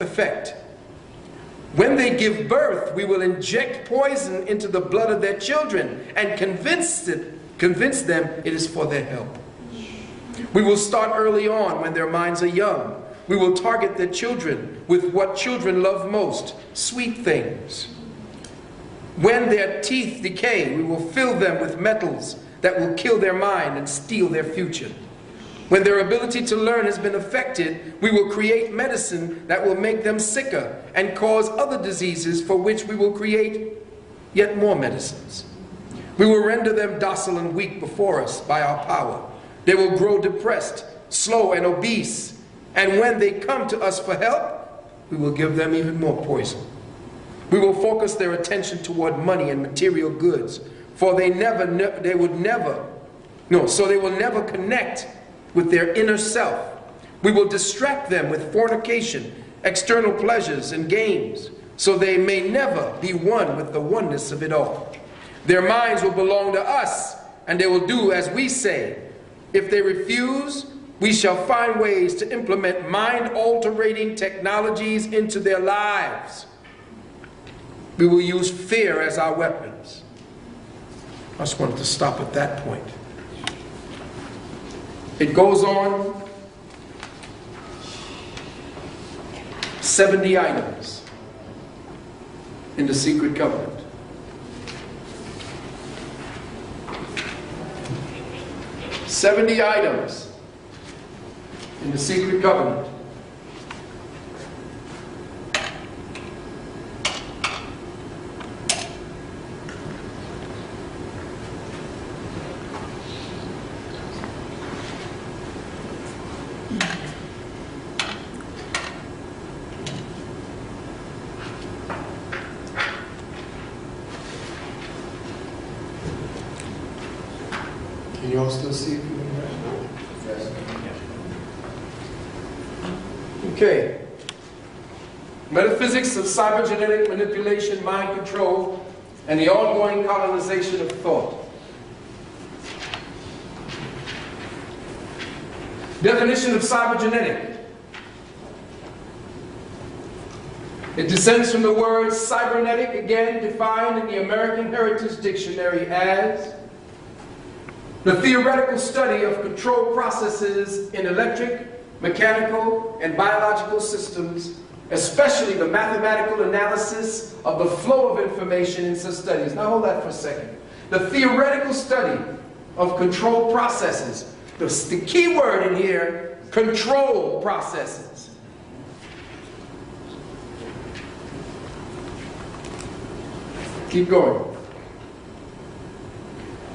effect. When they give birth, we will inject poison into the blood of their children and convince them it is for their help. We will start early on when their minds are young. We will target their children with what children love most, sweet things. When their teeth decay, we will fill them with metals that will kill their mind and steal their future. When their ability to learn has been affected, we will create medicine that will make them sicker and cause other diseases for which we will create yet more medicines. We will render them docile and weak before us by our power. They will grow depressed, slow, and obese. And when they come to us for help, we will give them even more poison. We will focus their attention toward money and material goods, for they will never connect with their inner self. We will distract them with fornication, external pleasures, and games, so they may never be one with the oneness of it all. Their minds will belong to us, and they will do as we say. If they refuse, we shall find ways to implement mind-altering technologies into their lives. We will use fear as our weapons. I just wanted to stop at that point. It goes on. 70 items in the secret covenant. "70 items in the secret covenant." Can you all still see? Yes. Okay. Metaphysics of cybergenetic manipulation, mind control, and the ongoing colonization of thought. Definition of cybergenetic. It descends from the word cybernetic, again defined in the American Heritage Dictionary as the theoretical study of control processes in electric, mechanical, and biological systems, especially the mathematical analysis of the flow of information in such studies. Now hold that for a second. The theoretical study of control processes. The key word in here, control processes. Keep going.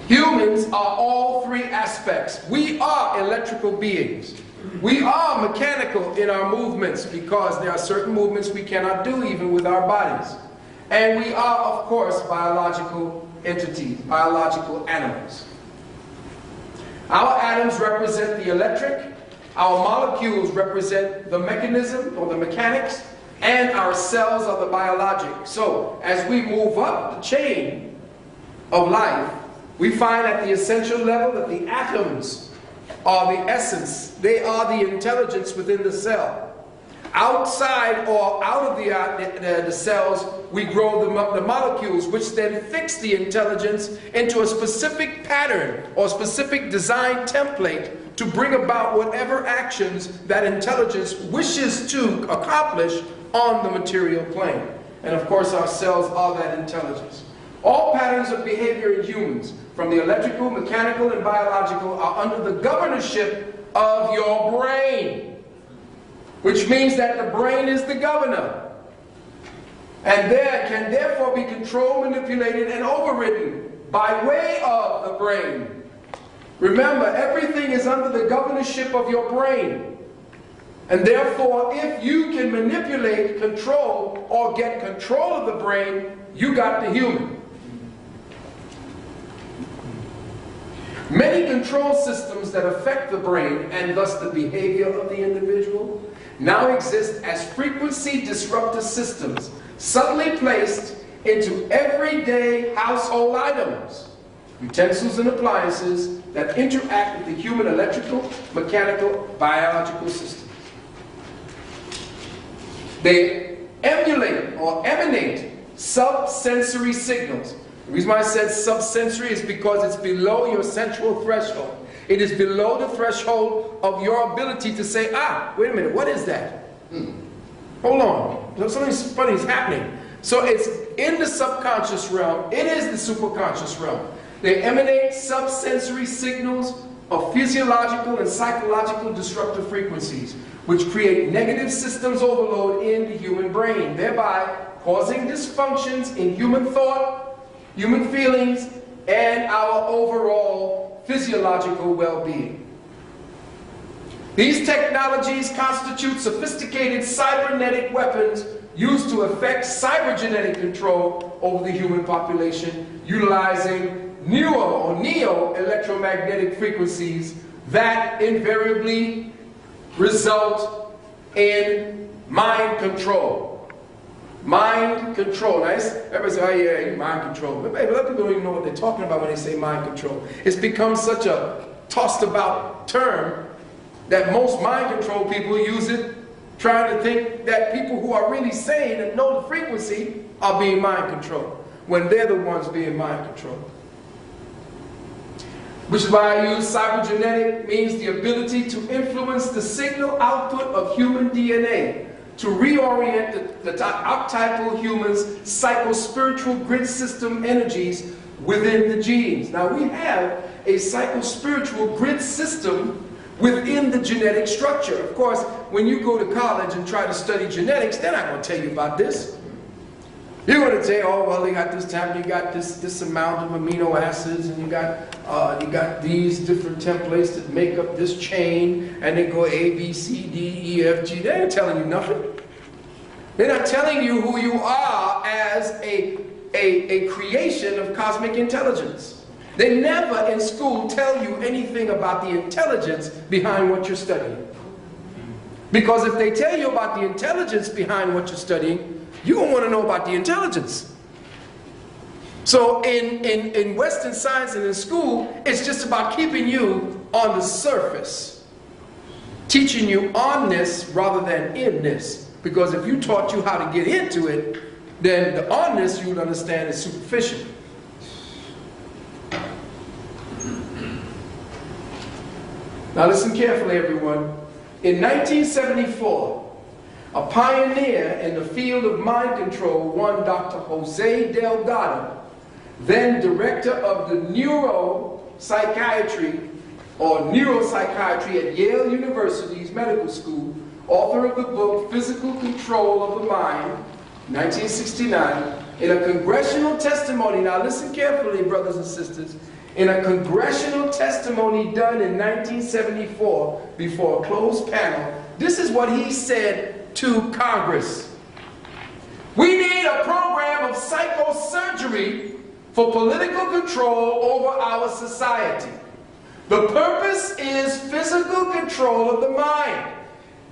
Humans are all three aspects. We are electrical beings. We are mechanical in our movements because there are certain movements we cannot do even with our bodies. And we are, of course, biological entities, biological animals. Our atoms represent the electric, our molecules represent the mechanism or the mechanics, and our cells are the biologic. So, as we move up the chain of life, we find at the essential level that the atoms are the essence. They are the intelligence within the cell. Outside or out of the cells, we grow the molecules, which then fix the intelligence into a specific pattern or specific design template to bring about whatever actions that intelligence wishes to accomplish on the material plane. And of course, our cells are that intelligence. All patterns of behavior in humans, from the electrical, mechanical, and biological, are under the governorship of your brain, which means that the brain is the governor, and there can therefore be controlled, manipulated, and overridden by way of the brain. Remember, everything is under the governorship of your brain, and therefore, if you can manipulate, control, or get control of the brain, you got the human. Many control systems that affect the brain and thus the behavior of the individual now exist as frequency disruptor systems subtly placed into everyday household items, utensils and appliances that interact with the human electrical, mechanical, biological systems. They emulate or emanate subsensory signals. The reason why I said subsensory is because it's below your central threshold. It is below the threshold of your ability to say, ah, wait a minute, what is that? Hold on, something funny is happening. So it's in the subconscious realm. It is the superconscious realm. They emanate subsensory signals of physiological and psychological disruptive frequencies, which create negative systems overload in the human brain, thereby causing dysfunctions in human thought, human feelings, and our overall physiological well-being. These technologies constitute sophisticated cybernetic weapons used to effect cybergenetic control over the human population, utilizing neo electromagnetic frequencies that invariably result in mind control. Mind control. Now, everybody says, oh yeah, mind control. But a lot of people don't even know what they're talking about when they say mind control. It's become such a tossed about term that most mind control people use it trying to think that people who are really sane and know the frequency are being mind controlled, when they're the ones being mind controlled. Which is why I use cybergenetic, means the ability to influence the signal output of human DNA to reorient the archetypal human's psychospiritual grid system energies within the genes. Now we have a psychospiritual grid system within the genetic structure. Of course, when you go to college and try to study genetics, they're not going to tell you about this. You're going to say, oh, well, they got this time, you got this amount of amino acids, and you got these different templates that make up this chain, and they go A, B, C, D, E, F, G. They ain't telling you nothing. They're not telling you who you are as a creation of cosmic intelligence. They never in school tell you anything about the intelligence behind what you're studying. Because if they tell you about the intelligence behind what you're studying, you don't want to know about the intelligence. So in Western science and in school, it's just about keeping you on the surface. Teaching you on this rather than in this. Because if you taught you how to get into it, then the on this you would understand is superficial. Now listen carefully, everyone. In 1974, a pioneer in the field of mind control, one Dr. Jose Delgado, then director of the neuropsychiatry at Yale University's medical school, author of the book Physical Control of the Mind, 1969, in a congressional testimony, now listen carefully, brothers and sisters, in a congressional testimony done in 1974 before a closed panel, this is what he said to Congress. We need a program of psychosurgery for political control over our society. The purpose is physical control of the mind.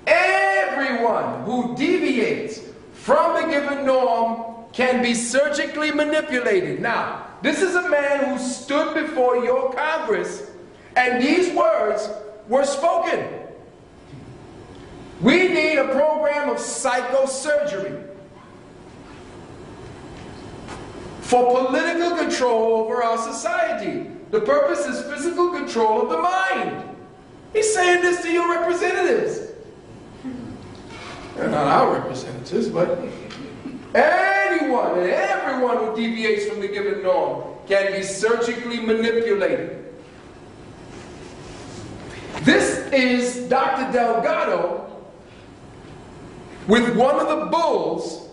Everyone who deviates from the given norm can be surgically manipulated. Now, this is a man who stood before your Congress, and these words were spoken. We need a program of psychosurgery for political control over our society. The purpose is physical control of the mind. He's saying this to your representatives. They're not our representatives, but anyone and everyone who deviates from the given norm can be surgically manipulated. This is Dr. Delgado with one of the bulls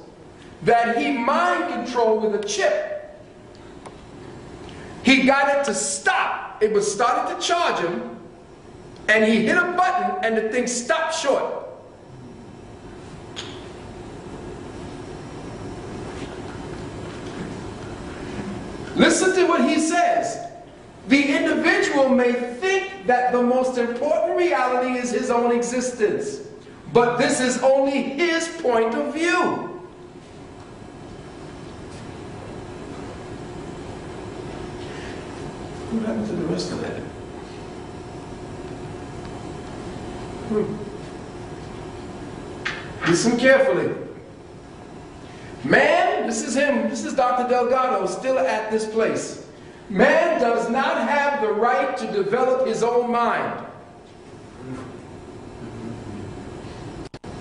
that he mind controlled with a chip. He got it to stop. It was starting to charge him, and he hit a button and the thing stopped short. Listen to what he says. The individual may think that the most important reality is his own existence, but this is only his point of view. What happened to the rest of that? Listen carefully. Man, this is him, this is Dr. Delgado, still at this place. Man does not have the right to develop his own mind.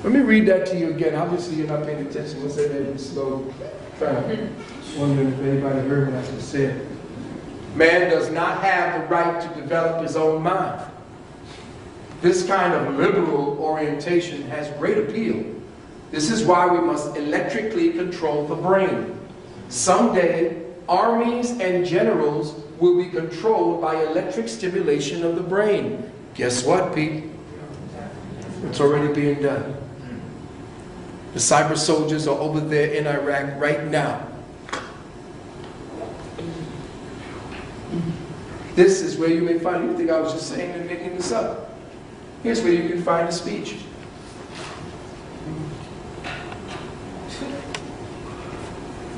Let me read that to you again. Obviously you're not paying attention. Let's say that slow. Wondering if anybody heard what I just said. Man does not have the right to develop his own mind. This kind of liberal orientation has great appeal. This is why we must electrically control the brain. Someday, armies and generals will be controlled by electric stimulation of the brain. Guess what, Pete? It's already being done. The cyber soldiers are over there in Iraq right now. This is where you may find, you think I was just saying and making this up. Here's where you can find a speech.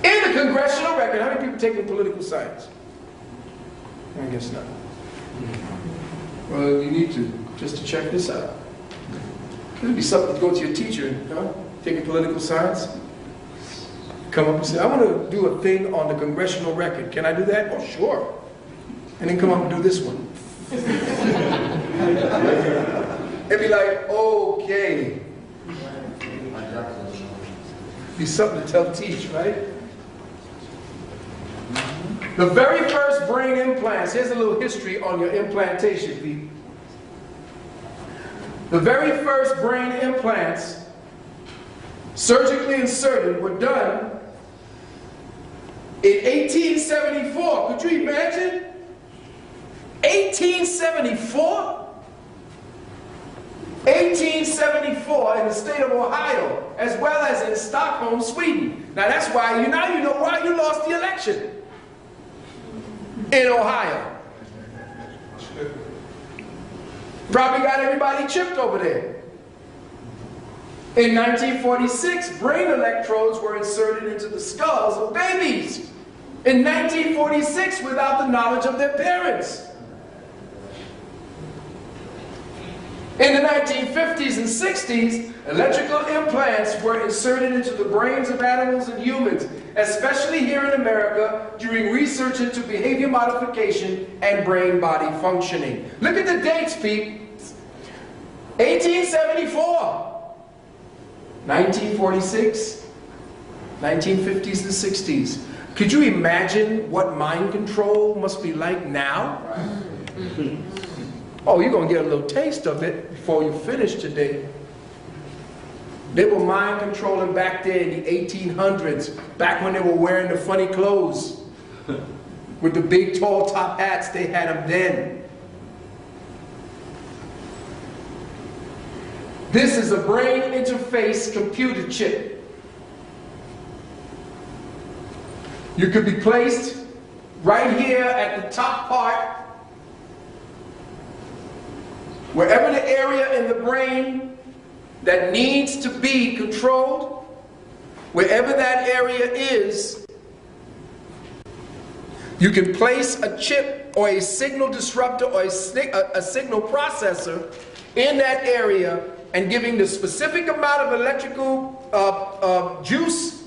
In the congressional record, how many people taking political science? I guess not. Well, you need to, just to check this out. It'll be something to go to your teacher, huh? Taking political science. Come up and say, I want to do a thing on the congressional record. Can I do that? Oh, sure. And then come up and do this one. It'd be like, okay. Be something to tell teach, right? The very first brain implants, here's a little history on your implantation, Pete. The very first brain implants, surgically inserted, were done in 1874. Could you imagine? 1874? 1874 in the state of Ohio, as well as in Stockholm, Sweden. Now that's why you know why you lost the election in Ohio. Probably got everybody chipped over there. In 1946, brain electrodes were inserted into the skulls of babies. In 1946, without the knowledge of their parents. In the 1950s and 60s, electrical implants were inserted into the brains of animals and humans, especially here in America, during research into behavior modification and brain-body functioning. Look at the dates, Pete. 1874, 1946, 1950s and 60s. Could you imagine what mind control must be like now? Oh, you're going to get a little taste of it before you finish today. They were mind controlling back there in the 1800s, back when they were wearing the funny clothes. With the big tall top hats, they had them then. This is a brain interface computer chip. You could be placed right here at the top part, wherever the area in the brain that needs to be controlled, wherever that area is, you can place a chip or a signal disruptor or a signal processor in that area, and giving the specific amount of electrical juice,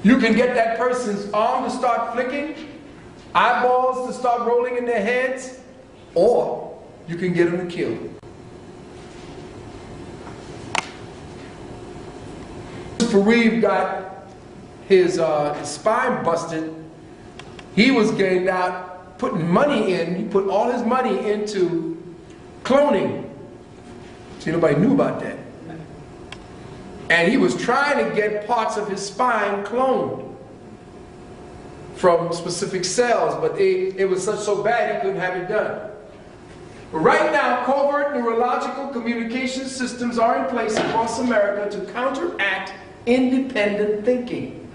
you can get that person's arm to start flicking, eyeballs to start rolling in their heads, or you can get them to kill. Fareed got his spine busted. He was getting out, putting money in. He put all his money into cloning. See, nobody knew about that. And he was trying to get parts of his spine cloned from specific cells, but it was so bad he couldn't have it done. But right now, covert neurological communication systems are in place across America to counteract independent thinking.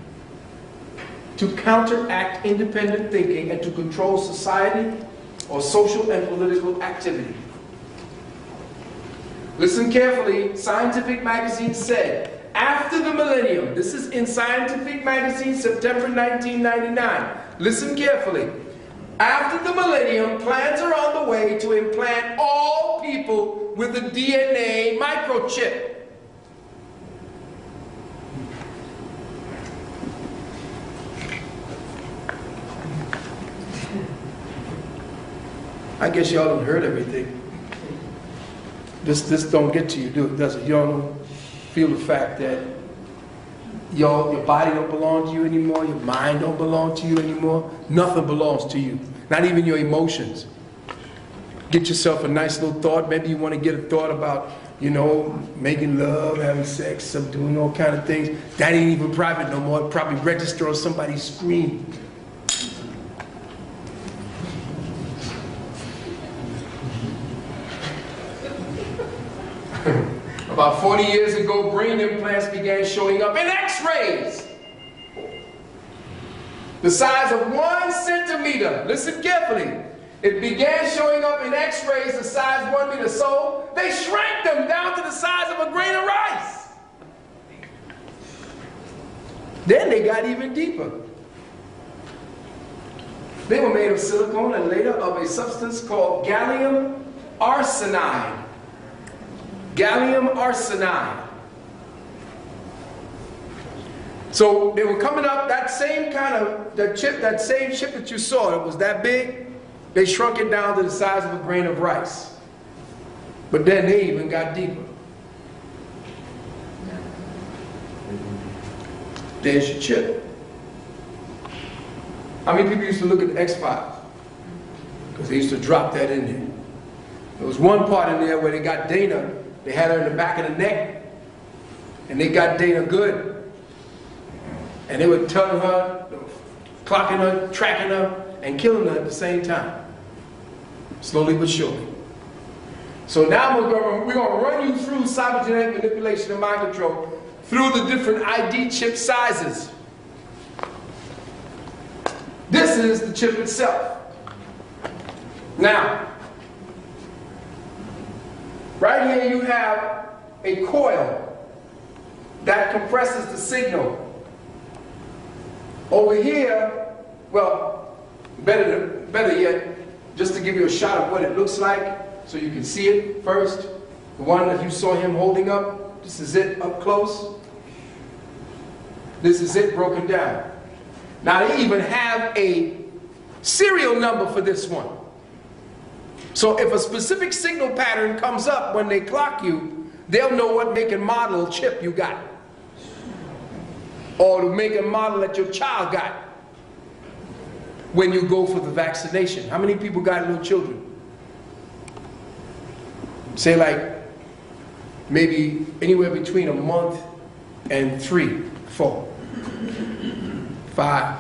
To counteract independent thinking and to control society or social and political activity. Listen carefully, Scientific Magazine said, after the millennium, this is in Scientific Magazine, September 1999. Listen carefully. After the millennium, plans are on the way to implant all people with a DNA microchip. I guess y'all don't heard everything. This don't get to you, does it? You don't feel the fact that your body don't belong to you anymore, your mind don't belong to you anymore. Nothing belongs to you, not even your emotions. Get yourself a nice little thought. Maybe you want to get a thought about, you know, making love, having sex, doing all kind of things. That ain't even private no more. It probably register on somebody's screen. About 40 years ago, brain implants began showing up in X-rays. The size of 1 centimeter. Listen carefully. It began showing up in X-rays the size of 1 meter. So they shrank them down to the size of a grain of rice. Then they got even deeper. They were made of silicone and later of a substance called gallium arsenide. Gallium arsenide. So they were coming up, that same kind of, that same chip that you saw, it was that big, they shrunk it down to the size of a grain of rice. But then they even got deeper. There's your chip. How many people used to look at the X-Files? Because they used to drop that in there. There was one part in there where they got Dana. They had her in the back of the neck, and they got Dana good. And they were telling her, clocking her, tracking her, and killing her at the same time. Slowly but surely. So now we're going to run you through cybergenetic manipulation and mind control through the different ID chip sizes. This is the chip itself. Now, right here you have a coil that compresses the signal. Over here, well, better yet, just to give you a shot of what it looks like so you can see it first. The one that you saw him holding up, this is it up close. This is it broken down. Now they even have a serial number for this one. So if a specific signal pattern comes up when they clock you, they'll know what make and model chip you got. Or the make and model that your child got when you go for the vaccination. How many people got little children? Say like maybe anywhere between a month and 3, 4, 5.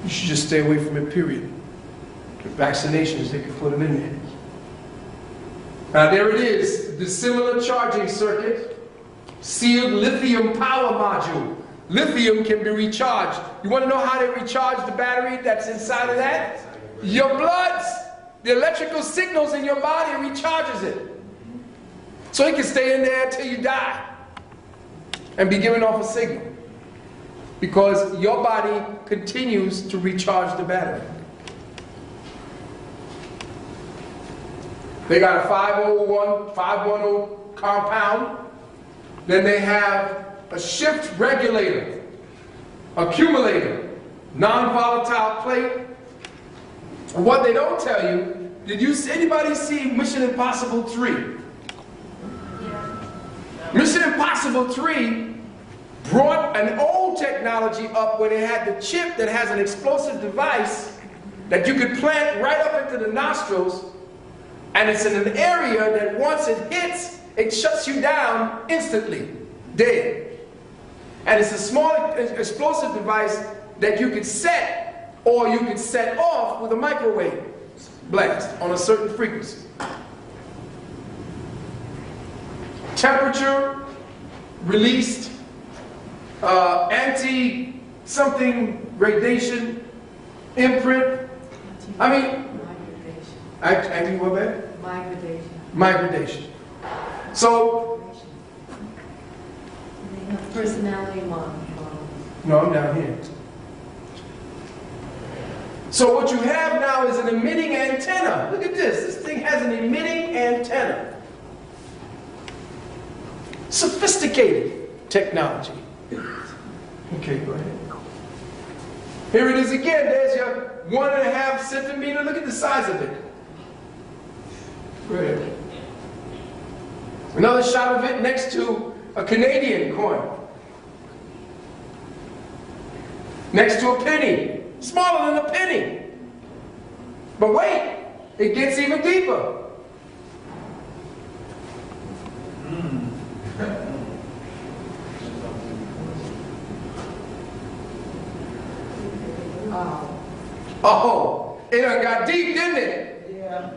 You should just stay away from it, period. The vaccinations, they can put them in there. Now there it is, the similar charging circuit, sealed lithium power module. Lithium can be recharged. You want to know how they recharge the battery that's inside of that? Your bloods, the electrical signals in your body recharges it. So it can stay in there until you die and be giving off a signal. Because your body continues to recharge the battery. They got a 510 compound. Then they have a shift regulator, accumulator, non-volatile plate. And what they don't tell you, did anybody see Mission Impossible 3? Yeah. Mission Impossible 3 brought an old technology up where they had the chip that has an explosive device that you could plant right up into the nostrils, and it's in an area that once it hits, it shuts you down instantly, dead. And it's a small explosive device that you could set, or you could set off with a microwave blast on a certain frequency. Temperature released, anti-something radiation, imprint. I mean, anti what, babe? Migration. So, personality model. No, I'm down here. So what you have now is an emitting antenna. Look at this. This thing has an emitting antenna. Sophisticated technology. Okay, go ahead. Here it is again. There's your 1.5 centimeter. Look at the size of it. Right. Another shot of it next to a Canadian coin. Next to a penny. Smaller than a penny. But wait, it gets even deeper. Oh, it done got deep, didn't it? Yeah.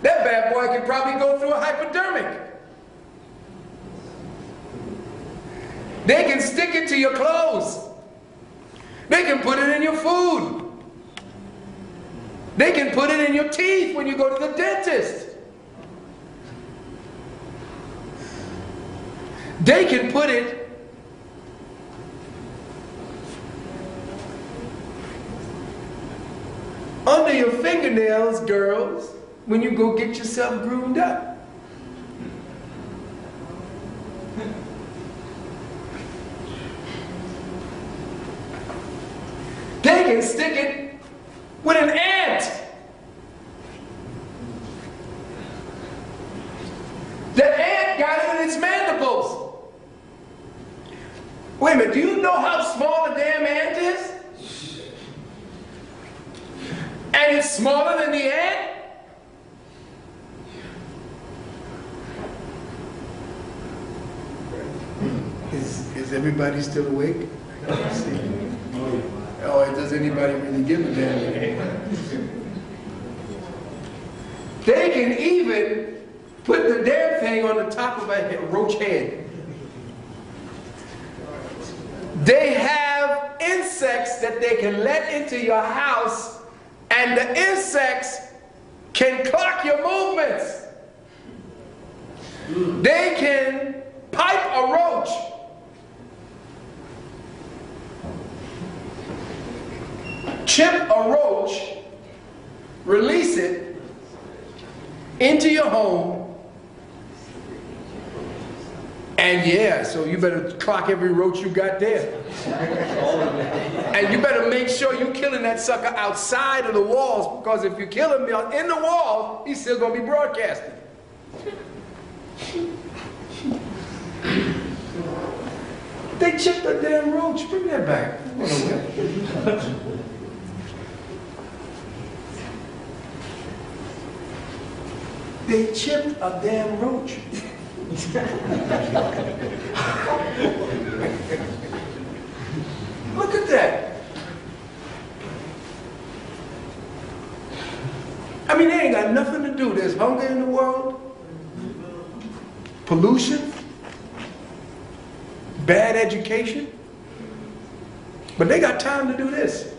That bad boy could probably go through a hypodermic. They can stick it to your clothes. They can put it in your food. They can put it in your teeth when you go to the dentist. They can put it under your fingernails, girls, when you go get yourself groomed up. They can stick it with an ant. The ant got it in its mandibles. Wait a minute, do you know how small a damn ant is? And it's smaller than the ant? Is everybody still awake? Oh, does anybody really give a damn? They can even put the damn thing on the top of a roach head. They have insects that they can let into your house, and the insects can clock your movements. They can pipe a roach. Chip a roach, release it into your home, and yeah, so you better clock every roach you got there. And you better make sure you're killing that sucker outside of the walls, because if you kill him in the walls, he's still going to be broadcasting. They chipped a damn roach. Bring that back. They chipped a damn roach. Look at that. I mean, they ain't got nothing to do. There's hunger in the world, pollution, bad education, but they got time to do this.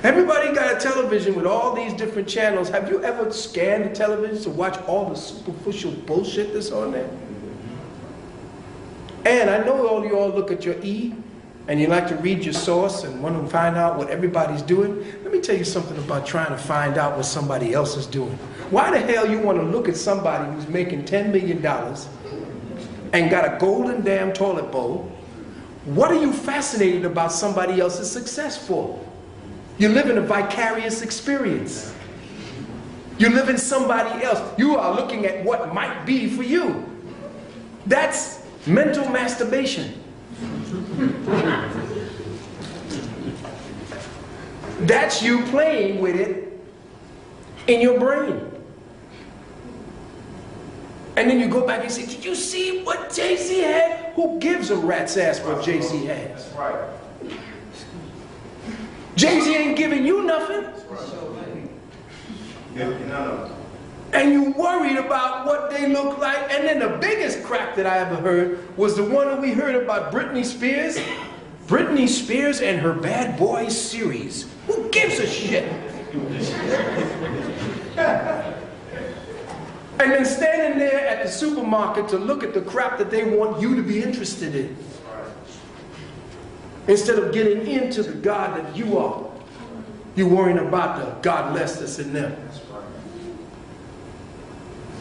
Everybody got a television with all these different channels. Have you ever scanned the television to watch all the superficial bullshit that's on there? And I know all you all look at your E and you like to read your source and want to find out what everybody's doing. Let me tell you something about trying to find out what somebody else is doing. Why the hell you want to look at somebody who's making $10 million and got a golden damn toilet bowl? What are you fascinated about somebody else's success for? You're living a vicarious experience. You're living somebody else. You are looking at what might be for you. That's mental masturbation. That's you playing with it in your brain. And then you go back and say, did you see what JC had? Who gives a rat's ass what JC has? That's right. Jay-Z ain't giving you nothing. And you worried about what they look like. And then the biggest crap that I ever heard was the one that we heard about Britney Spears. Britney Spears and her Bad Boys series. Who gives a shit? And then standing there at the supermarket to look at the crap that they want you to be interested in. Instead of getting into the God that you are, you're worrying about the God less that's in them.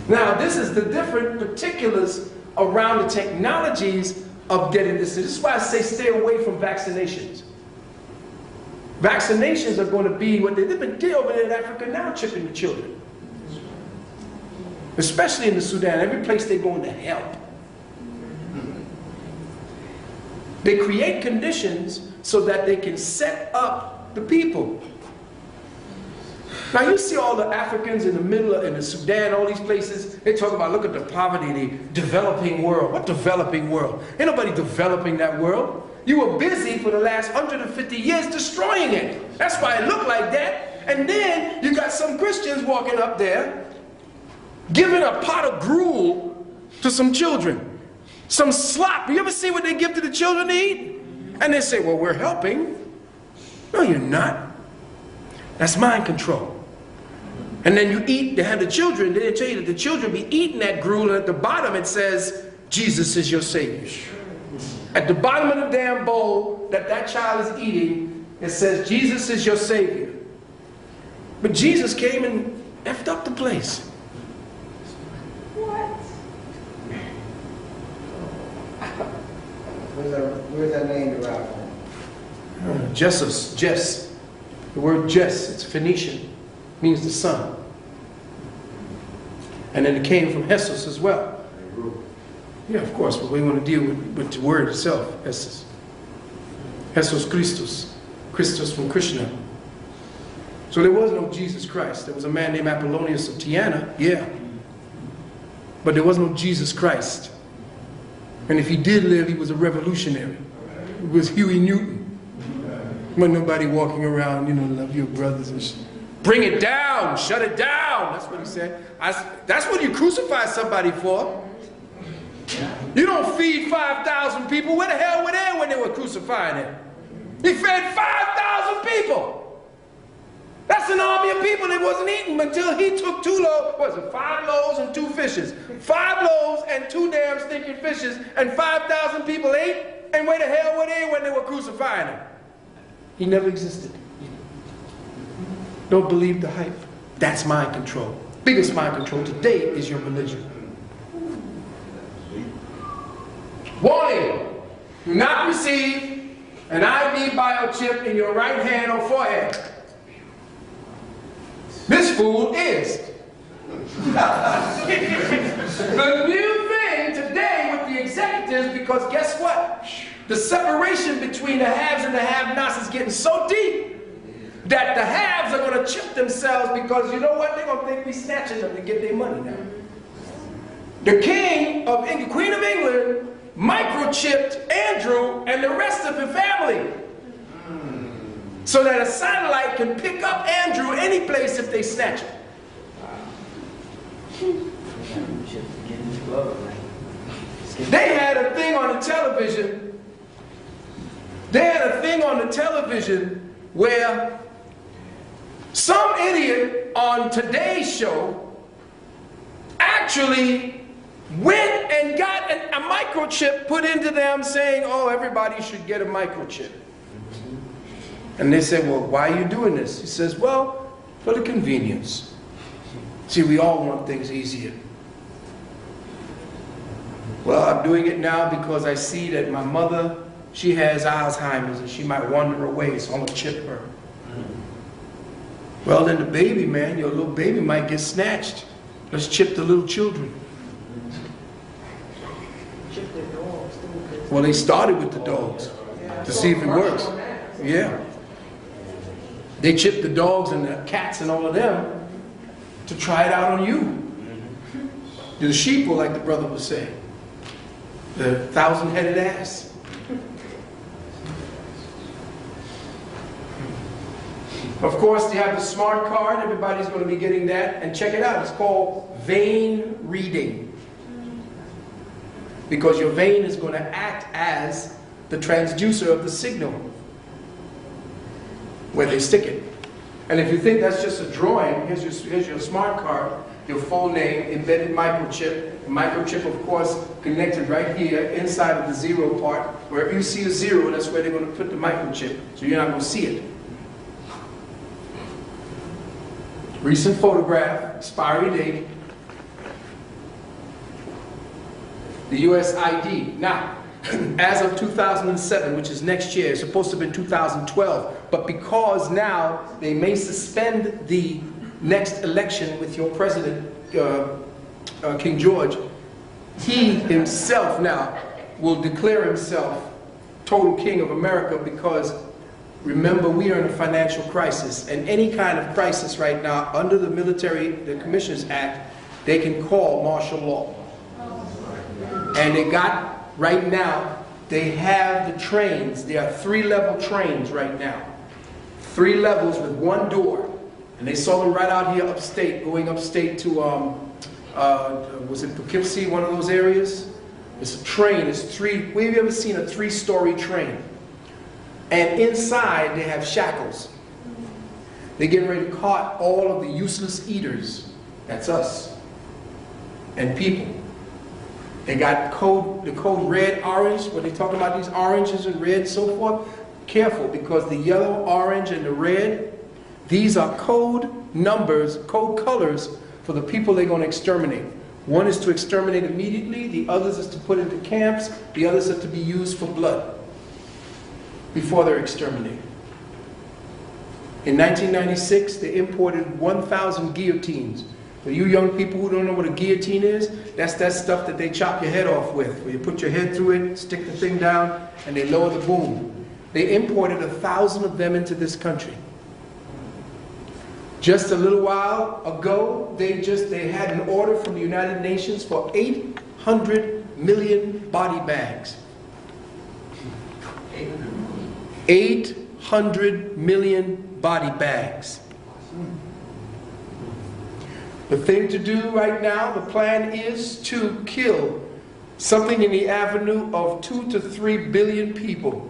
Now, this is the different particulars around the technologies of getting this. This is why I say stay away from vaccinations. Vaccinations are going to be what they've been doing over there in Africa now, chipping the children. Especially in the Sudan, every place they're going to help. They create conditions so that they can set up the people. Now you see all the Africans in the middle of, in the Sudan, all these places, they talk about, look at the poverty, the developing world. What developing world? Ain't nobody developing that world. You were busy for the last 150 years destroying it. That's why it looked like that. And then you got some Christians walking up there, giving a pot of gruel to some children. Some slop. You ever see what they give to the children to eat? And they say, well, we're helping. No, you're not. That's mind control. And then you eat, they have the children, they tell you that the children be eating that gruel, and at the bottom it says, Jesus is your Savior. At the bottom of the damn bowl that that child is eating, it says, Jesus is your Savior. But Jesus came and effed up the place. What? Where's that name derived from? Jesus, Jess. The word Jess, it's Phoenician, means the sun. And then it came from Jesus as well. Yeah, of course, but we want to deal with the word itself, Jesus. Jesus Christus. Christus from Krishna. So there was no Jesus Christ. There was a man named Apollonius of Tyana, yeah. But there was no Jesus Christ. And if he did live, he was a revolutionary. It was Huey Newton. Wasn't nobody walking around, you know, love your brothers and bring it down, shut it down. That's what he said. That's what you crucify somebody for. You don't feed 5,000 people. Where the hell were they when they were crucifying him? He fed 5,000 people. That's an army of people that wasn't eating until he took 2 loaves, what was it, 5 loaves and 2 fishes. 5 loaves and 2 damn stinking fishes, and 5,000 people ate. And where the hell were they when they were crucifying him? He never existed. Don't believe the hype. That's mind control. Biggest mind control today is your religion. Warning! Do not receive an IV biochip in your right hand or forehead. This fool is. The new thing today with the executives, because guess what? The separation between the haves and the have-nots is getting so deep that the haves are going to chip themselves because you know what? They're going to think we're snatching them to get their money now. The king of England, Queen of England, microchipped Andrew and the rest of the family so that a satellite can pick up Andrew any place if they snatch him. They had a thing on the television. They had a thing on the television where some idiot on Today's show actually went and got a microchip put into them saying, oh, everybody should get a microchip. And they said, well, why are you doing this? He says, well, for the convenience. See, we all want things easier. Well, I'm doing it now because I see that my mother, she has Alzheimer's and she might wander away, so I'm going to chip her. Well, then the baby, man, your little baby might get snatched. Let's chip the little children. Well, they started with the dogs to see if it works. Yeah. They chipped the dogs and the cats and all of them to try it out on you. The sheep, like the brother was saying. The 1,000-headed ass. Of course, you have the smart card. Everybody's going to be getting that. And check it out. It's called vein reading. Because your vein is going to act as the transducer of the signal where they stick it. And if you think that's just a drawing, here's your smart card, your full name, embedded microchip. The microchip, of course, connected right here inside of the 0 part. Wherever you see a 0, that's where they're going to put the microchip. So you're not going to see it. Recent photograph, expiry date, the US ID. Now, as of 2007, which is next year. It's supposed to have been 2012. But because now they may suspend the next election with your president, King George, he himself now will declare himself total king of America, because remember, we are in a financial crisis, and any kind of crisis right now under the the Commissions Act, they can call martial law. And they got, right now, they have the trains. There are 3-level trains right now. 3 levels with 1 door. And they saw them right out here upstate, going upstate to, was it Poughkeepsie, one of those areas? It's a train, it's 3, we've ever seen a 3-story train. And inside they have shackles. They're getting ready to cart all of the useless eaters. That's us. And people. They got the code red, orange. When they talk about these oranges and red and so forth, careful, because the yellow, orange, and the red, these are code numbers, code colors for the people they're going to exterminate. One is to exterminate immediately, the others is to put into camps, the others are to be used for blood before they're exterminated. In 1996, they imported 1,000 guillotines. For you young people who don't know what a guillotine is, that's that stuff that they chop your head off with, where you put your head through it, stick the thing down, and they lower the boom. They imported 1,000 of them into this country. Just a little while ago, they had an order from the United Nations for 800 million body bags. 800 million body bags. The thing to do right now, the plan is to kill something in the avenue of 2 to 3 billion people,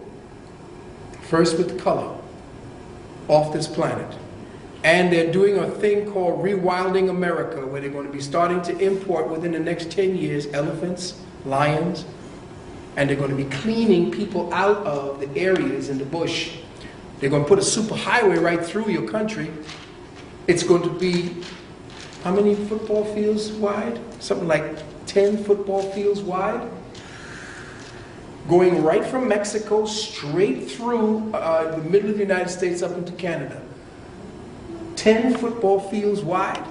first with color, off this planet. And they're doing a thing called Rewilding America, where they're going to be starting to import within the next 10 years elephants, lions, and they're going to be cleaning people out of the areas in the bush. They're going to put a super highway right through your country. It's going to be, how many football fields wide? Something like 10 football fields wide. Going right from Mexico straight through the middle of the United States up into Canada. 10 football fields wide.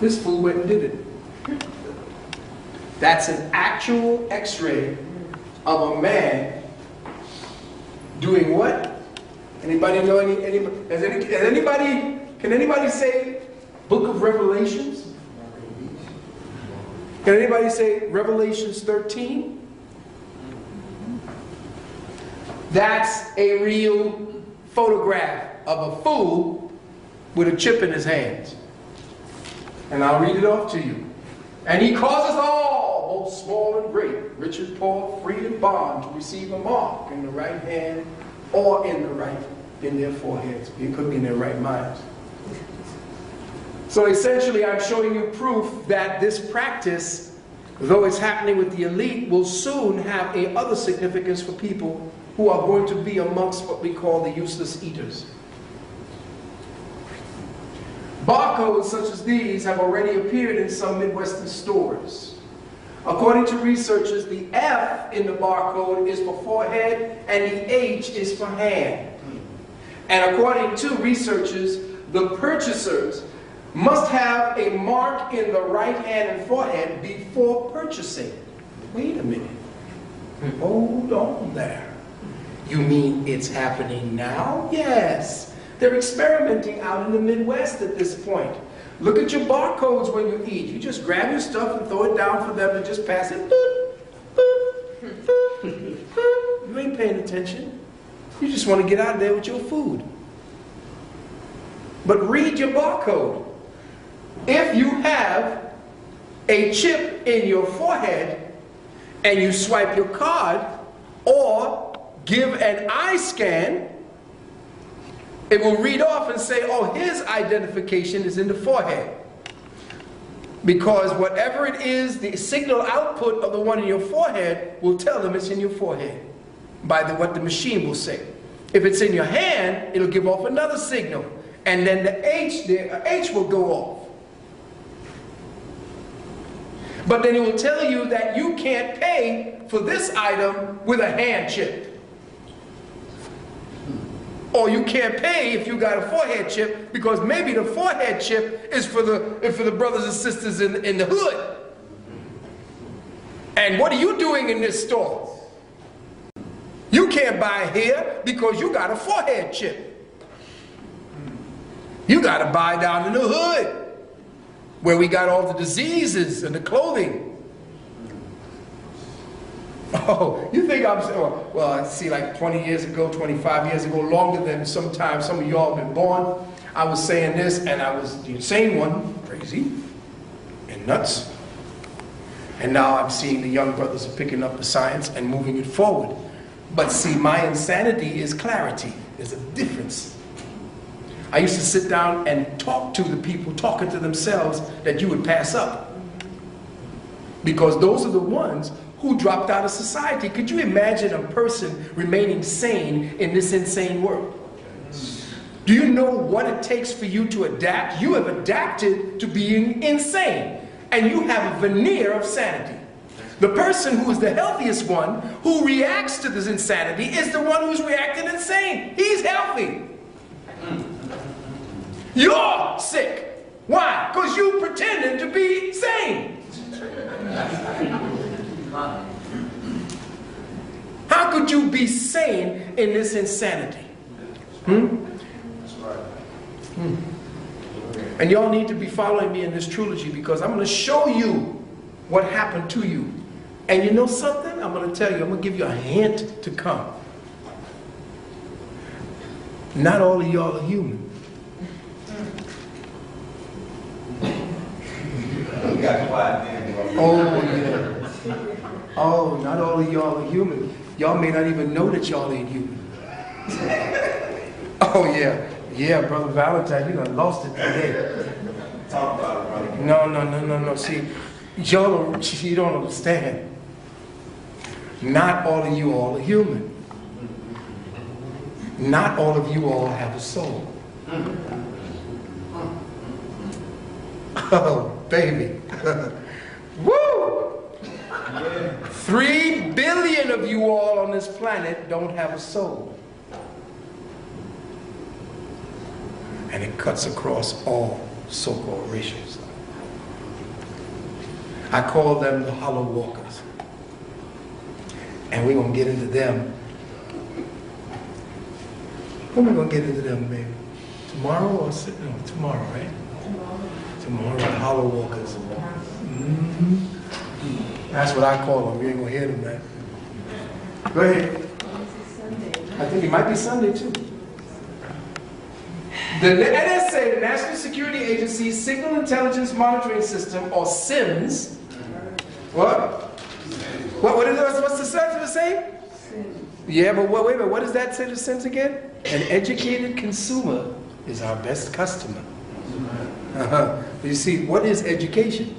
This fool went and did it. That's an actual x-ray of a man doing what? Anybody know can anybody say Book of Revelations? Can anybody say Revelations 13? That's a real photograph of a fool with a chip in his hands. And I'll read it off to you. And he causes all, both small and great, rich and poor, free and bond, to receive a mark in the right hand or in their foreheads. It could be in their right minds. So essentially, I'm showing you proof that this practice, though it's happening with the elite, will soon have a other significance for people who are going to be amongst what we call the useless eaters. Barcodes such as these have already appeared in some Midwestern stores. According to researchers, the F in the barcode is for forehead and the H is for hand. And according to researchers, the purchasers must have a mark in the right hand and forehead before purchasing. Wait a minute. Hold on there. You mean it's happening now? Yes. They're experimenting out in the Midwest at this point. Look at your barcodes when you eat. You just grab your stuff and throw it down for them and just pass it. Boop, boop, boop, boop. You ain't paying attention. You just want to get out of there with your food. But read your barcode. If you have a chip in your forehead and you swipe your card or give an eye scan, it will read off and say, oh, his identification is in the forehead. Because whatever it is, the signal output of the one in your forehead will tell them it's in your forehead by what the machine will say. If it's in your hand, it'll give off another signal. and then the H there, H will go off. But then it will tell you that you can't pay for this item with a hand chip. Or you can't pay if you got a forehead chip, because maybe the forehead chip is for the brothers and sisters in the hood. And what are you doing in this store? You can't buy here because you got a forehead chip. You got to buy down in the hood, where we got all the diseases and the clothing. Oh, you think I'm saying, well, I see, like 20 years ago, 25 years ago, longer than sometimes some of y'all been born, I was saying this, and I was the insane one, crazy and nuts. And now I'm seeing the young brothers are picking up the science and moving it forward. But see, my insanity is clarity. There's a difference. I used to sit down and talk to the people talking to themselves that you would pass up. Because those are the ones who dropped out of society. Could you imagine a person remaining sane in this insane world? Do you know what it takes for you to adapt? You have adapted to being insane, and you have a veneer of sanity. The person who is the healthiest one, who reacts to this insanity, is the one who's reacting insane. He's healthy. You're sick. Why? Because you pretended to be sane. How could you be sane in this insanity? And y'all need to be following me in this trilogy, because I'm going to show you what happened to you. And you know something? I'm going to tell you, I'm going to give you a hint to come. Not all of y'all are human. Oh, yeah. Oh, not all of y'all are human. Y'all may not even know that y'all ain't human. Oh, yeah. Yeah, Brother Valentine, you done lost it today. Talk about it, brother. No. See, you don't understand. Not all of you all are human. Not all of you all have a soul. Oh, baby. Woo! 3 billion of you all on this planet don't have a soul. And it cuts across all so-called racials. I call them the hollow walkers. And we're going to get into them. When are we going to get into them, baby? Tomorrow or no, tomorrow, right? Tomorrow, the hollow walkers. That's what I call them. You ain't going to hear them, man. Go ahead. I think it might be Sunday, too. The NSA, the National Security Agency Signal Intelligence Monitoring System, or SIMS. What? What is it? What's the sentence say? Yeah, but wait a minute. What does that say to SIMS again? An educated consumer is our best customer. You see, what is education?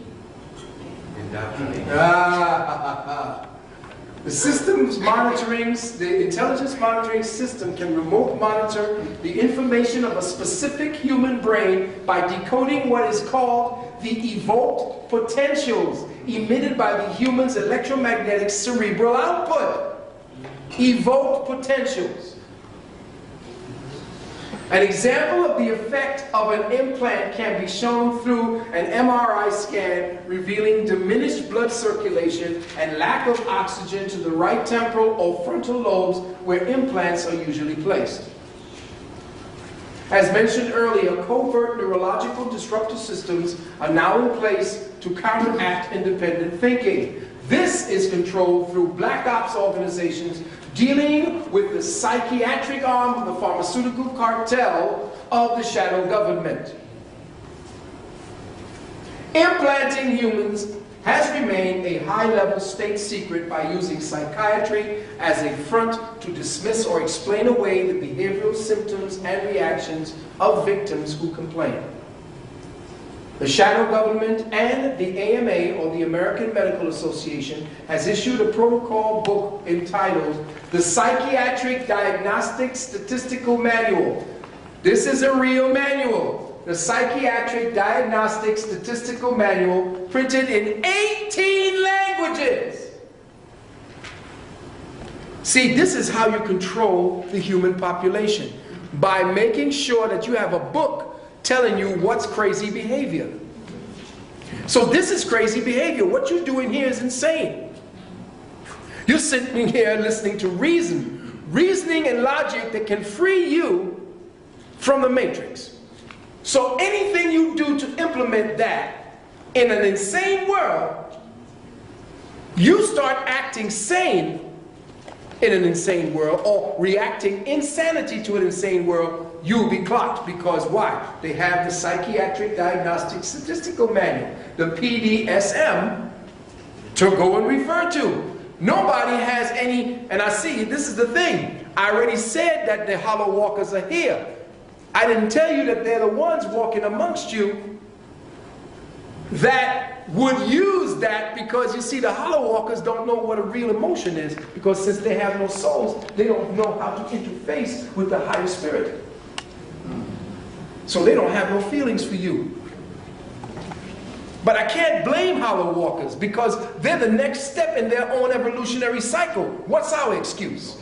The systems monitoring, the intelligence monitoring system can remote monitor the information of a specific human brain by decoding what is called the evoked potentials emitted by the human's electromagnetic cerebral output. Evoked potentials. An example of the effect of an implant can be shown through an MRI scan revealing diminished blood circulation and lack of oxygen to the right temporal or frontal lobes where implants are usually placed. As mentioned earlier, covert neurological disruptive systems are now in place to counteract independent thinking. This is controlled through black ops organizations dealing with the psychiatric arm of the pharmaceutical cartel of the shadow government. Implanting humans has remained a high-level state secret by using psychiatry as a front to dismiss or explain away the behavioral symptoms and reactions of victims who complain. The shadow government and the AMA, or the American Medical Association, has issued a protocol book entitled The Psychiatric Diagnostic Statistical Manual. This is a real manual. The Psychiatric Diagnostic Statistical Manual, printed in 18 languages. See, this is how you control the human population. By making sure that you have a book telling you what's crazy behavior. So this is crazy behavior. What you're doing here is insane. You're sitting here listening to reasoning and logic that can free you from the matrix. So anything you do to implement that in an insane world, you start acting sane in an insane world, or reacting insanity to an insane world, you'll be clocked. Because why? They have the Psychiatric Diagnostic Statistical Manual, the PDSM, to go and refer to. Nobody has any, and I see, this is the thing. I already said that the hollow walkers are here. I didn't tell you that they're the ones walking amongst you that would use that, because you see, the hollow walkers don't know what a real emotion is, because since they have no souls, they don't know how to interface with the higher spirit. So they don't have no feelings for you. But I can't blame hollow walkers, because they're the next step in their own evolutionary cycle. What's our excuse?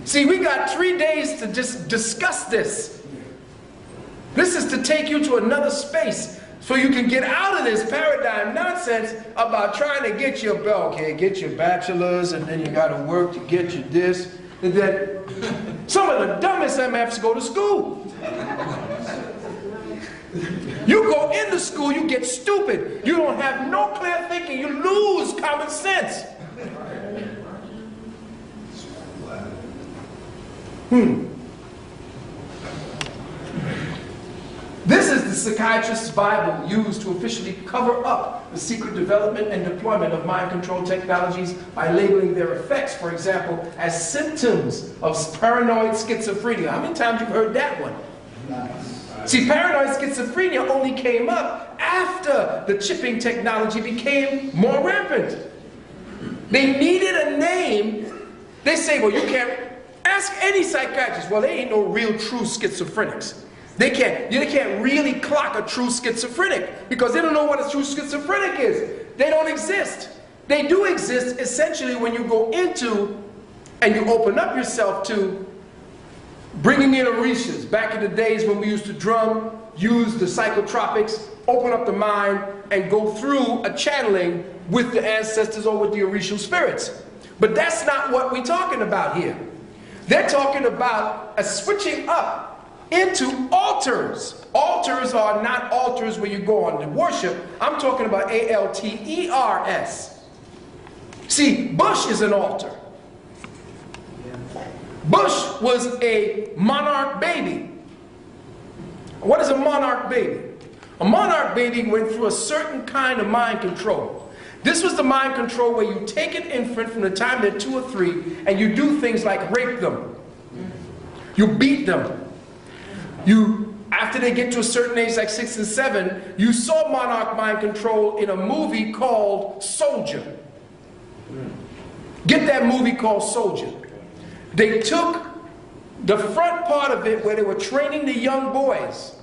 See, we got 3 days to just discuss this. This is to take you to another space so you can get out of this paradigm nonsense about trying to get your, okay, get your bachelor's, and then you got to work to get you this. And then some of the dumbest MFs go to school. You go into school, you get stupid. You don't have no clear thinking. You lose common sense. This is the psychiatrist's Bible used to officially cover up the secret development and deployment of mind control technologies by labeling their effects, for example, as symptoms of paranoid schizophrenia. How many times you've heard that one? See, paranoid schizophrenia only came up after the chipping technology became more rampant. They needed a name. They say, well, you can't ask any psychiatrist. Well, they ain't no real true schizophrenics. They can't really clock a true schizophrenic, because they don't know what a true schizophrenic is. They don't exist. They do exist essentially when you go into and you open up yourself to bringing in orishas. Back in the days when we used to drum, use the psychotropics, open up the mind, and go through a channeling with the ancestors or with the orishal spirits. But that's not what we're talking about here. They're talking about a switching up into altars. Altars are not altars where you go on to worship. I'm talking about A-L-T-E-R-S. See, Bush is an altar. Bush was a monarch baby. What is a monarch baby? A monarch baby went through a certain kind of mind control. This was the mind control where you take an infant from the time they're 2 or 3 and you do things like rape them. You beat them. After they get to a certain age, like 6 and 7, you saw monarch mind control in a movie called Soldier. Get that movie called Soldier. They took the front part of it where they were training the young boys